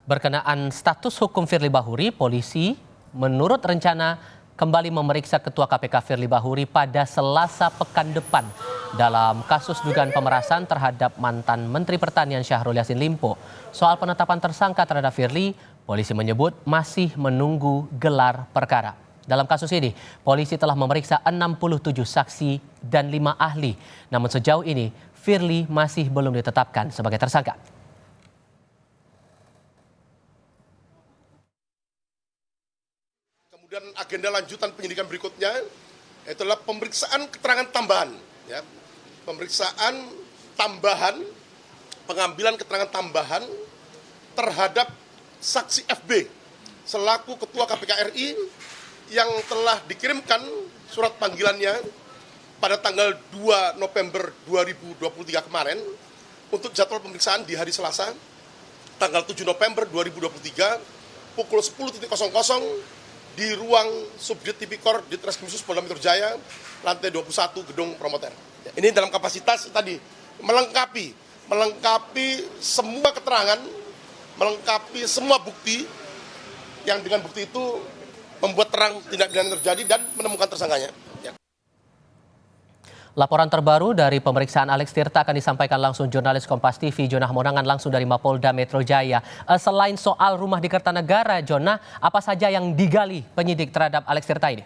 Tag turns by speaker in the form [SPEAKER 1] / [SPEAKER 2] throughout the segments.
[SPEAKER 1] Berkenaan status hukum Firly Bahuri, polisi menurut rencana kembali memeriksa Ketua KPK Firly Bahuri pada Selasa pekan depan dalam kasus dugaan pemerasan terhadap mantan Menteri Pertanian Syahrul Yassin Limpo. Soal penetapan tersangka terhadap Firly, polisi menyebut masih menunggu gelar perkara. Dalam kasus ini, polisi telah memeriksa 67 saksi dan 5 ahli. Namun sejauh ini, Firly masih belum ditetapkan sebagai tersangka.
[SPEAKER 2] Kemudian agenda lanjutan penyidikan berikutnya itulah pemeriksaan keterangan tambahan, ya. Pemeriksaan tambahan, pengambilan keterangan tambahan terhadap saksi FB selaku Ketua KPK RI yang telah dikirimkan surat panggilannya pada tanggal 2 November 2023 kemarin untuk jadwal pemeriksaan di hari Selasa tanggal 7 November 2023 pukul 10.00 di ruang Subdit Tipikor Ditreskrim Khusus Polda Metro Jaya, lantai 21 Gedung Promoter. Ini dalam kapasitas tadi melengkapi semua keterangan, melengkapi semua bukti yang dengan bukti itu membuat terang tindak pidana terjadi dan menemukan tersangkanya.
[SPEAKER 1] Laporan terbaru dari pemeriksaan Alex Tirta akan disampaikan langsung jurnalis Kompas TV Jonah Monangan langsung dari Mapolda Metro Jaya. Selain soal rumah di Kertanegara, Jonah, apa saja yang digali penyidik terhadap Alex Tirta ini?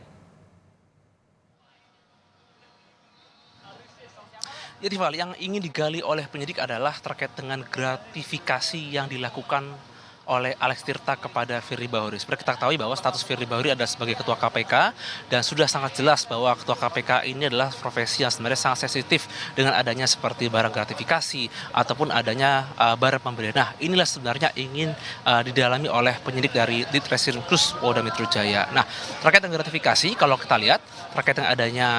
[SPEAKER 3] Ya, Rival, yang ingin digali oleh penyidik adalah terkait dengan gratifikasi yang dilakukan oleh Alex Tirta kepada Firly Bahuri. Seperti kita ketahui bahwa status Firly Bahuri adalah sebagai Ketua KPK dan sudah sangat jelas bahwa Ketua KPK ini adalah profesi yang sebenarnya sangat sensitif dengan adanya seperti barang gratifikasi ataupun adanya barang pemberian. Nah, inilah sebenarnya ingin didalami oleh penyidik dari Ditreskrim Khusus Polda Metro Jaya. Nah, terkait dengan gratifikasi, kalau kita lihat terkait dengan adanya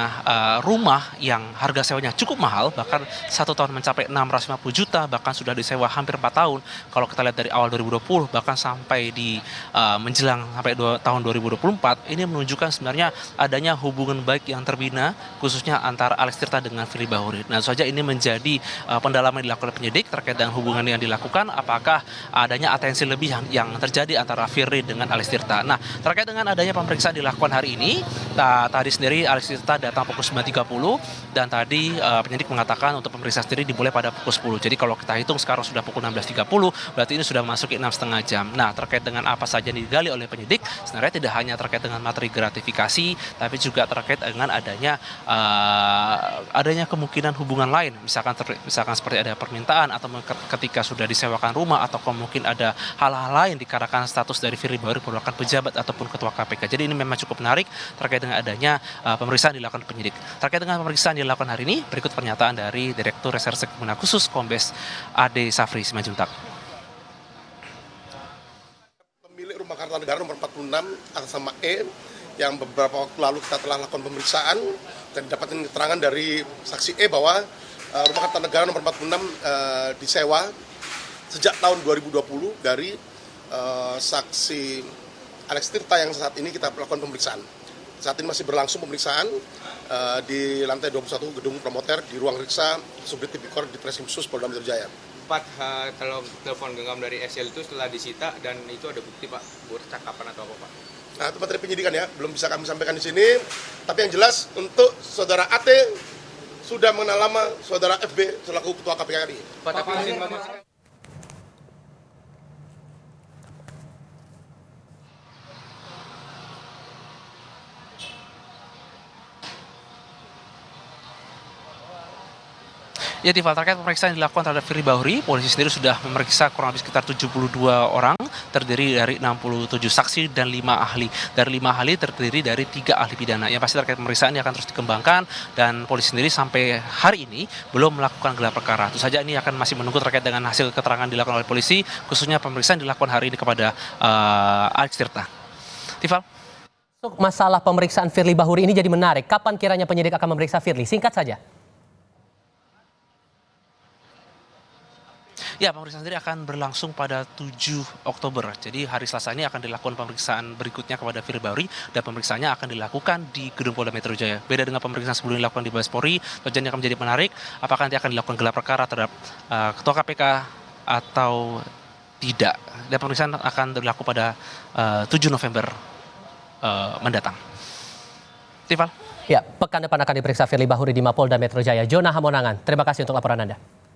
[SPEAKER 3] rumah yang harga sewanya cukup mahal, bahkan 1 tahun mencapai 650 juta, bahkan sudah disewa hampir 4 tahun. Kalau kita lihat dari awal 2020 bahkan sampai di menjelang sampai tahun 2024, ini menunjukkan sebenarnya adanya hubungan baik yang terbina khususnya antara Alex Tirta dengan Firly Bahuri. Nah, saja ini menjadi pendalaman yang dilakukan oleh penyidik terkait dengan hubungan yang dilakukan, apakah adanya atensi lebih yang terjadi antara Firly dengan Alex Tirta. Nah, terkait dengan adanya pemeriksaan dilakukan hari ini, tadi sendiri Alex Tirta datang pukul 9.30 dan tadi penyidik mengatakan untuk pemeriksaan sendiri dimulai pada pukul 10. Jadi kalau kita hitung sekarang sudah pukul 16.30, berarti ini sudah masuk 6,5 jam. Nah, terkait dengan apa saja yang digali oleh penyidik, sebenarnya tidak hanya terkait dengan materi gratifikasi, tapi juga terkait dengan adanya kemungkinan hubungan lain, misalkan seperti ada permintaan atau ketika sudah disewakan rumah atau mungkin ada hal-hal lain dikarenakan status dari Firly Bahuri merupakan pejabat ataupun Ketua KPK. Jadi ini memang cukup menarik terkait dengan adanya pemeriksaan dilakukan penyidik. Terkait dengan pemeriksaan dilakukan hari ini, berikut pernyataan dari Direktur Reserse Kriminal Khusus Kombes Ade Safri Simanjuntak.
[SPEAKER 2] Pemilik rumah Kertanegara nomor 46 atas nama E yang beberapa waktu lalu kita telah lakukan pemeriksaan dan dapatkan keterangan dari saksi E bahwa rumah Kertanegara nomor 46 disewa sejak tahun 2020 dari saksi Alex Tirta yang saat ini kita lakukan pemeriksaan. Saat ini masih berlangsung pemeriksaan di lantai 21 Gedung Promoter di ruang riksa Subdit Tipikor Ditreskrim Khusus Polda Metro Jaya.
[SPEAKER 4] Kalau telepon genggam dari SL itu setelah disita dan itu ada bukti, Pak, percakapan atau apa, Pak?
[SPEAKER 2] Nah, itu materi penyidikan ya, belum bisa kami sampaikan di sini. Tapi yang jelas untuk saudara AT sudah mengenal lama saudara FB selaku Ketua KPK RI.
[SPEAKER 4] Pak, tapi
[SPEAKER 3] Ya, Tifal, terkait pemeriksaan yang dilakukan terhadap Firly Bahuri, polisi sendiri sudah memeriksa kurang lebih sekitar 72 orang, terdiri dari 67 saksi dan 5 ahli. Dari 5 ahli terdiri dari 3 ahli pidana. Yang pasti terkait pemeriksaan ini akan terus dikembangkan dan polisi sendiri sampai hari ini belum melakukan gelar perkara. Tentu saja ini akan masih menunggu terkait dengan hasil keterangan dilakukan oleh polisi, khususnya pemeriksaan dilakukan hari ini kepada Alex Tirta. Tifal.
[SPEAKER 1] Masalah pemeriksaan Firly Bahuri ini jadi menarik. Kapan kiranya penyidik akan memeriksa Firly? Singkat saja.
[SPEAKER 3] Ya, pemeriksaan sendiri akan berlangsung pada 7 Oktober. Jadi hari Selasa ini akan dilakukan pemeriksaan berikutnya kepada Firly Bahuri dan pemeriksaannya akan dilakukan di Gedung Polda Metro Jaya. Beda dengan pemeriksaan sebelumnya dilakukan di Mabes Polri, tujuannya akan menjadi menarik. Apakah nanti akan dilakukan gelar perkara terhadap Ketua KPK atau tidak. Dan pemeriksaan akan berlaku pada 7 November mendatang. Tiffal.
[SPEAKER 1] Ya, pekan depan akan diperiksa Firly Bahuri di Mapolda Metro Jaya. Jona Hamonangan, terima kasih untuk laporan Anda.